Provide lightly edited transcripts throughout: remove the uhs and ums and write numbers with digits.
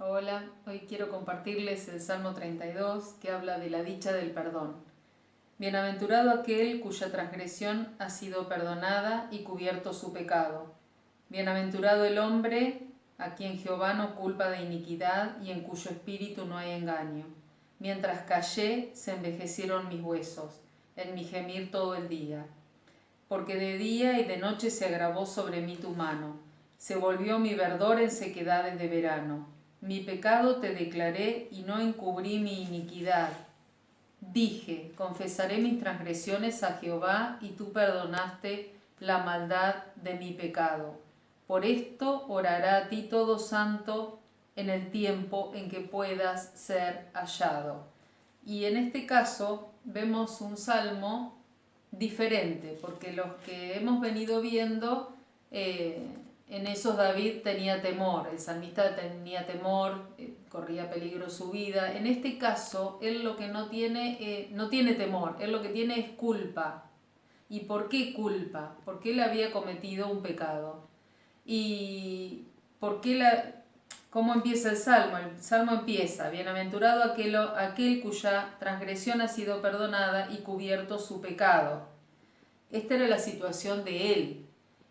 Hola, hoy quiero compartirles el Salmo 32 que habla de la dicha del perdón. Bienaventurado aquel cuya transgresión ha sido perdonada y cubierto su pecado. Bienaventurado el hombre a quien Jehová no culpa de iniquidad y en cuyo espíritu no hay engaño. Mientras callé, se envejecieron mis huesos, en mi gemir todo el día. Porque de día y de noche se agravó sobre mí tu mano, se volvió mi verdor en sequedades de verano. Mi pecado te declaré y no encubrí mi iniquidad. Dije, confesaré mis transgresiones a Jehová y tú perdonaste la maldad de mi pecado. Por esto orará a ti todo santo en el tiempo en que puedas ser hallado. Y en este caso vemos un salmo diferente, porque los que hemos venido viendo, en esos David tenía temor, el salmista tenía temor, corría peligro su vida. En este caso, él lo que no tiene temor, él lo que tiene es culpa. ¿Y por qué culpa? Porque él había cometido un pecado. ¿Y por qué cómo empieza el Salmo? El Salmo empieza, bienaventurado aquel cuya transgresión ha sido perdonada y cubierto su pecado. Esta era la situación de él.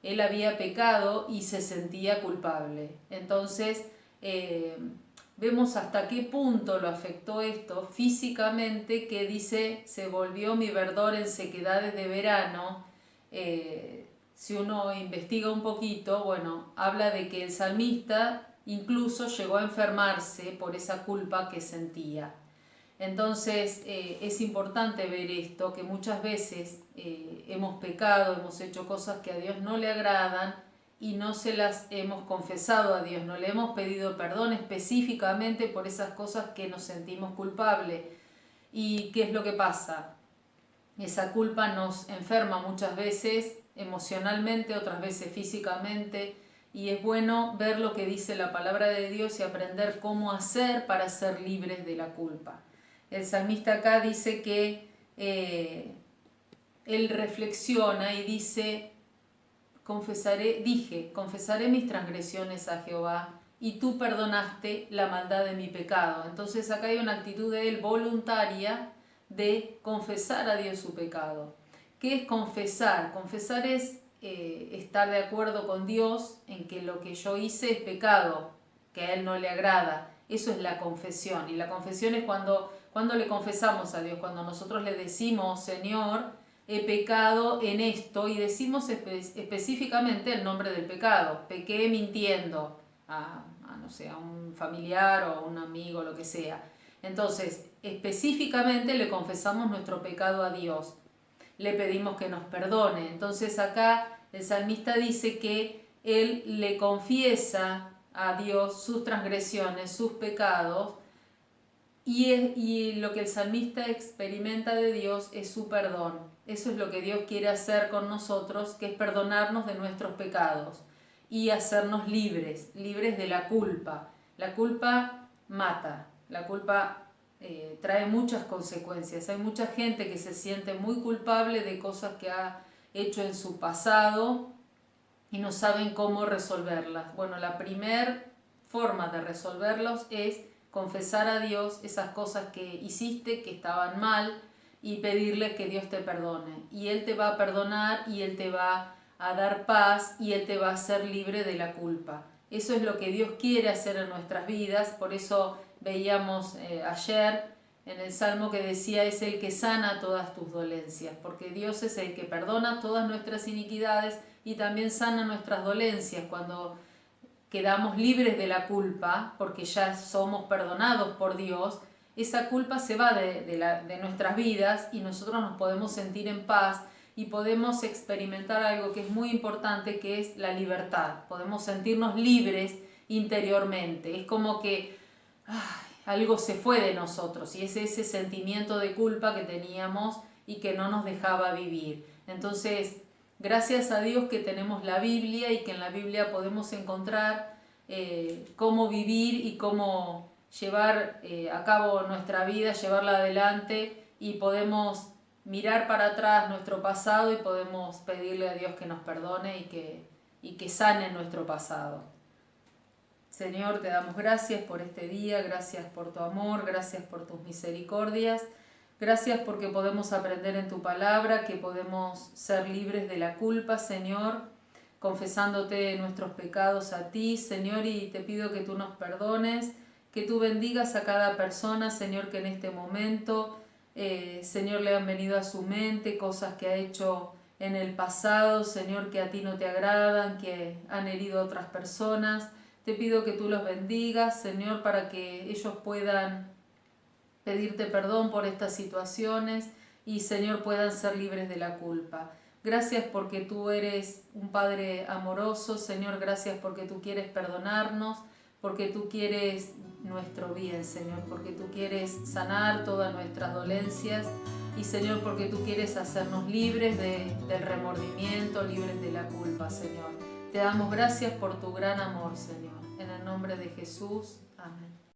Él había pecado y se sentía culpable. Entonces, vemos hasta qué punto lo afectó esto físicamente, que dice, se volvió mi verdor en sequedades de verano. Si uno investiga un poquito, bueno, habla de que el salmista incluso llegó a enfermarse por esa culpa que sentía. Entonces es importante ver esto, que muchas veces hemos pecado, hemos hecho cosas que a Dios no le agradan y no se las hemos confesado a Dios, no le hemos pedido perdón específicamente por esas cosas que nos sentimos culpables. ¿Y qué es lo que pasa? Esa culpa nos enferma muchas veces emocionalmente, otras veces físicamente, y es bueno ver lo que dice la palabra de Dios y aprender cómo hacer para ser libres de la culpa. El salmista acá dice que él reflexiona y dice, confesaré mis transgresiones a Jehová y tú perdonaste la maldad de mi pecado. Entonces acá hay una actitud de él voluntaria de confesar a Dios su pecado. ¿Qué es confesar? Confesar es estar de acuerdo con Dios en que lo que yo hice es pecado, que a Él no le agrada. Eso es la confesión. Y la confesión es cuando le confesamos a Dios, cuando nosotros le decimos, Señor, he pecado en esto, y decimos específicamente el nombre del pecado. Pequé mintiendo no sé, a un familiar o a un amigo, lo que sea. Entonces, específicamente le confesamos nuestro pecado a Dios. Le pedimos que nos perdone. Entonces acá el salmista dice que él le confiesa a Dios sus transgresiones, sus pecados, y lo que el salmista experimenta de Dios es su perdón. Eso es lo que Dios quiere hacer con nosotros, que es perdonarnos de nuestros pecados y hacernos libres, libres de la culpa. La culpa mata, la culpa trae muchas consecuencias. Hay mucha gente que se siente muy culpable de cosas que ha hecho en su pasado y no saben cómo resolverlas. Bueno, la primer forma de resolverlos es confesar a Dios esas cosas que hiciste, que estaban mal, y pedirle que Dios te perdone. Y Él te va a perdonar y Él te va a dar paz y Él te va a hacer libre de la culpa. Eso es lo que Dios quiere hacer en nuestras vidas. Por eso veíamos ayer en el Salmo que decía, es el que sana todas tus dolencias, porque Dios es el que perdona todas nuestras iniquidades y también sana nuestras dolencias. Cuando quedamos libres de la culpa, porque ya somos perdonados por Dios, esa culpa se va de nuestras vidas y nosotros nos podemos sentir en paz y podemos experimentar algo que es muy importante, que es la libertad. Podemos sentirnos libres interiormente. Es como que algo se fue de nosotros y es ese sentimiento de culpa que teníamos y que no nos dejaba vivir. Entonces, gracias a Dios que tenemos la Biblia y que en la Biblia podemos encontrar cómo vivir y cómo llevar a cabo nuestra vida, llevarla adelante, y podemos mirar para atrás nuestro pasado y podemos pedirle a Dios que nos perdone y que sane nuestro pasado. Señor, te damos gracias por este día, gracias por tu amor, gracias por tus misericordias, gracias porque podemos aprender en tu palabra, que podemos ser libres de la culpa, Señor, confesándote nuestros pecados a ti, Señor, y te pido que tú nos perdones, que tú bendigas a cada persona, Señor, que en este momento, Señor, le han venido a su mente cosas que ha hecho en el pasado, Señor, que a ti no te agradan, que han herido a otras personas. Te pido que tú los bendigas, Señor, para que ellos puedan pedirte perdón por estas situaciones y, Señor, puedan ser libres de la culpa. Gracias porque tú eres un Padre amoroso, Señor, gracias porque tú quieres perdonarnos, porque tú quieres nuestro bien, Señor, porque tú quieres sanar todas nuestras dolencias y, Señor, porque tú quieres hacernos libres del remordimiento, libres de la culpa, Señor. Te damos gracias por tu gran amor, Señor. En el nombre de Jesús. Amén.